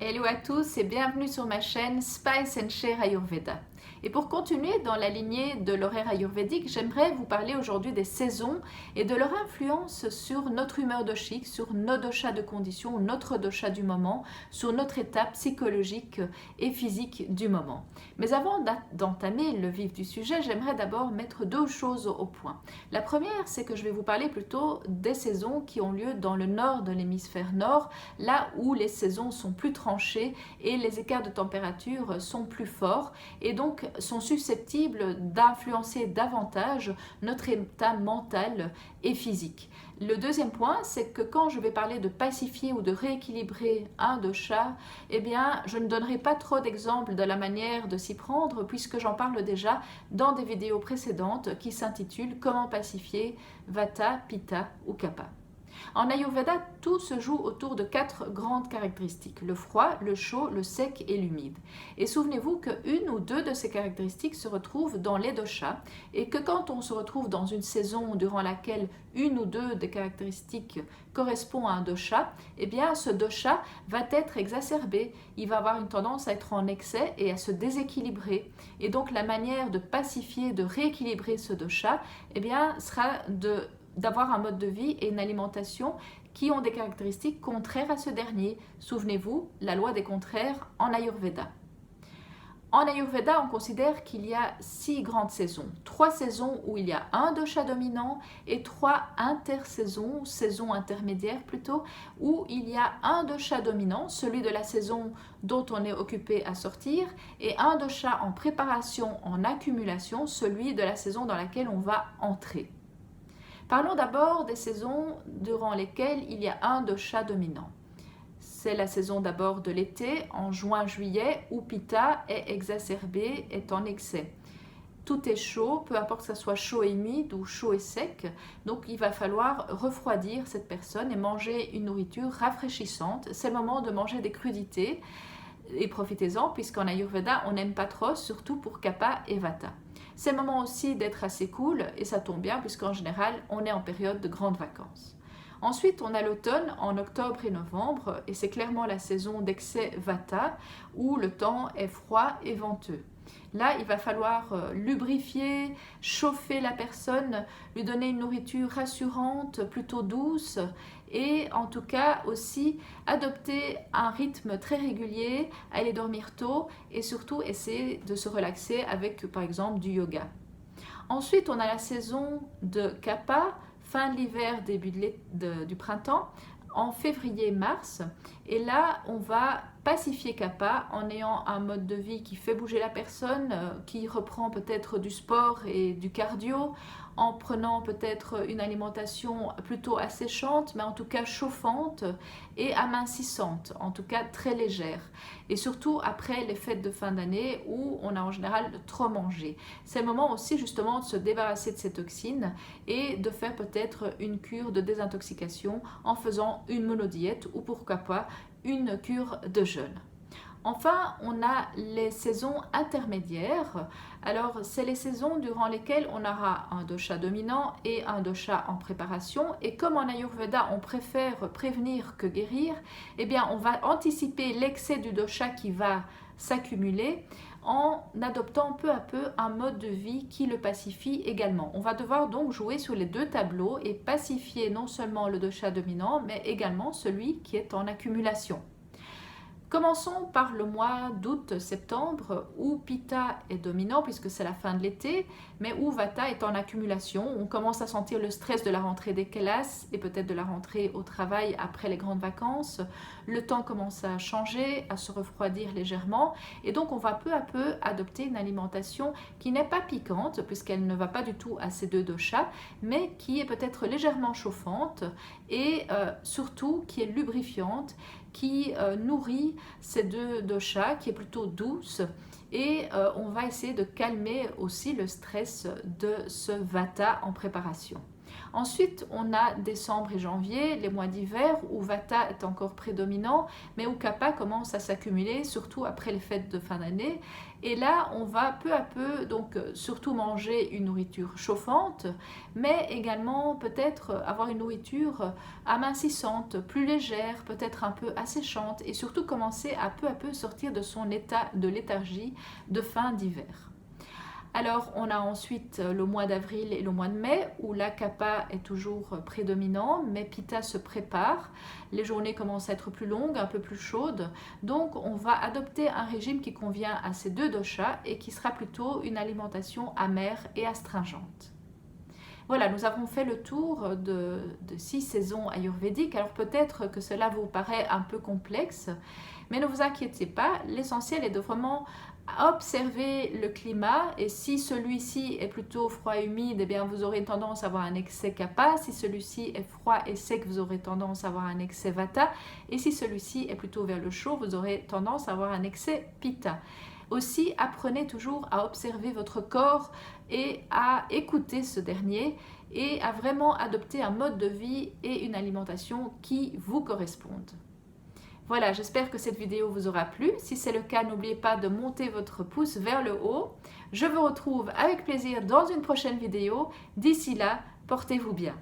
Hello à tous et bienvenue sur ma chaîne Spice and Share Ayurveda. Et pour continuer dans la lignée de l'horaire ayurvédique, j'aimerais vous parler aujourd'hui des saisons et de leur influence sur notre humeur doshique, sur nos doshas de condition, notre dosha du moment, sur notre état psychologique et physique du moment. Mais avant d'entamer le vif du sujet, j'aimerais d'abord mettre deux choses au point. La première, c'est que je vais vous parler plutôt des saisons qui ont lieu dans le nord de l'hémisphère nord, là où les saisons sont plus tranchées et les écarts de température sont plus forts et donc sont susceptibles d'influencer davantage notre état mental et physique. Le deuxième point, c'est que quand je vais parler de pacifier ou de rééquilibrer un dosha, eh bien, je ne donnerai pas trop d'exemples de la manière de s'y prendre puisque j'en parle déjà dans des vidéos précédentes qui s'intitulent Comment pacifier Vata, Pitta ou Kapha. En Ayurveda, tout se joue autour de 4 grandes caractéristiques, le froid, le chaud, le sec et l'humide. Et souvenez-vous qu'une ou deux de ces caractéristiques se retrouvent dans les doshas et que quand on se retrouve dans une saison durant laquelle une ou deux des caractéristiques correspond à un dosha, eh bien ce dosha va être exacerbé, il va avoir une tendance à être en excès et à se déséquilibrer. Et donc la manière de pacifier, de rééquilibrer ce dosha, eh bien sera d'avoir un mode de vie et une alimentation qui ont des caractéristiques contraires à ce dernier. Souvenez-vous, la loi des contraires en Ayurveda. En Ayurveda, on considère qu'il y a 6 grandes saisons. 3 saisons où il y a un dosha dominant et 3 intersaisons, saisons intermédiaires plutôt, où il y a un dosha dominant, celui de la saison dont on est occupé à sortir, et un dosha en préparation, en accumulation, celui de la saison dans laquelle on va entrer. Parlons d'abord des saisons durant lesquelles il y a un dosha dominant. C'est la saison d'abord de l'été, en juin-juillet, où Pitta est exacerbé, est en excès. Tout est chaud, peu importe que ce soit chaud et humide ou chaud et sec, donc il va falloir refroidir cette personne et manger une nourriture rafraîchissante. C'est le moment de manger des crudités et profitez-en puisqu'en Ayurveda on n'aime pas trop, surtout pour Kapha et Vata. C'est le moment aussi d'être assez cool et ça tombe bien puisqu'en général on est en période de grandes vacances. Ensuite on a l'automne en octobre et novembre et c'est clairement la saison d'excès Vata où le temps est froid et venteux. Là, il va falloir lubrifier, chauffer la personne, lui donner une nourriture rassurante, plutôt douce et en tout cas aussi adopter un rythme très régulier, aller dormir tôt et surtout essayer de se relaxer avec par exemple du yoga. Ensuite, on a la saison de Kapha, fin de l'hiver, début du printemps, en février-mars. Et là, on va pacifier Kapha en ayant un mode de vie qui fait bouger la personne, qui reprend peut-être du sport et du cardio, en prenant peut-être une alimentation plutôt asséchante, mais en tout cas chauffante et amincissante, en tout cas très légère. Et surtout après les fêtes de fin d'année où on a en général trop mangé. C'est le moment aussi justement de se débarrasser de ces toxines et de faire peut-être une cure de désintoxication en faisant une monodiète ou pourquoi pas une cure de jeûne. Enfin, on a les saisons intermédiaires. Alors, c'est les saisons durant lesquelles on aura un dosha dominant et un dosha en préparation. Et comme en Ayurveda, on préfère prévenir que guérir, eh bien, on va anticiper l'excès du dosha qui va s'accumuler en adoptant peu à peu un mode de vie qui le pacifie également. On va devoir donc jouer sur les deux tableaux et pacifier non seulement le dosha dominant, mais également celui qui est en accumulation. Commençons par le mois d'août-septembre où Pitta est dominant puisque c'est la fin de l'été, mais où Vata est en accumulation. On commence à sentir le stress de la rentrée des classes et peut-être de la rentrée au travail après les grandes vacances. Le temps commence à changer, à se refroidir légèrement et donc on va peu à peu adopter une alimentation qui n'est pas piquante puisqu'elle ne va pas du tout à ces deux doshas, mais qui est peut-être légèrement chauffante et surtout qui est lubrifiante, qui nourrit ces deux doshas, qui est plutôt douce et on va essayer de calmer aussi le stress de ce Vata en préparation. Ensuite, on a décembre et janvier, les mois d'hiver où Vata est encore prédominant, mais où Kapha commence à s'accumuler, surtout après les fêtes de fin d'année. Et là, on va peu à peu donc surtout manger une nourriture chauffante, mais également peut-être avoir une nourriture amincissante, plus légère, peut-être un peu asséchante, et surtout commencer à peu sortir de son état de léthargie de fin d'hiver. Alors, on a ensuite le mois d'avril et le mois de mai, où la Kapha est toujours prédominant, mais Pitta se prépare. Les journées commencent à être plus longues, un peu plus chaudes. Donc, on va adopter un régime qui convient à ces deux doshas et qui sera plutôt une alimentation amère et astringente. Voilà, nous avons fait le tour de 6 saisons ayurvédiques. Alors peut-être que cela vous paraît un peu complexe, mais ne vous inquiétez pas, l'essentiel est de vraiment observer le climat, et si celui-ci est plutôt froid et humide, eh bien vous aurez tendance à avoir un excès Kapha. Si celui-ci est froid et sec, vous aurez tendance à avoir un excès Vata, et si celui-ci est plutôt vers le chaud, vous aurez tendance à avoir un excès Pitta. Aussi, apprenez toujours à observer votre corps et à écouter ce dernier et à vraiment adopter un mode de vie et une alimentation qui vous correspondent. Voilà, j'espère que cette vidéo vous aura plu. Si c'est le cas, n'oubliez pas de monter votre pouce vers le haut. Je vous retrouve avec plaisir dans une prochaine vidéo. D'ici là, portez-vous bien.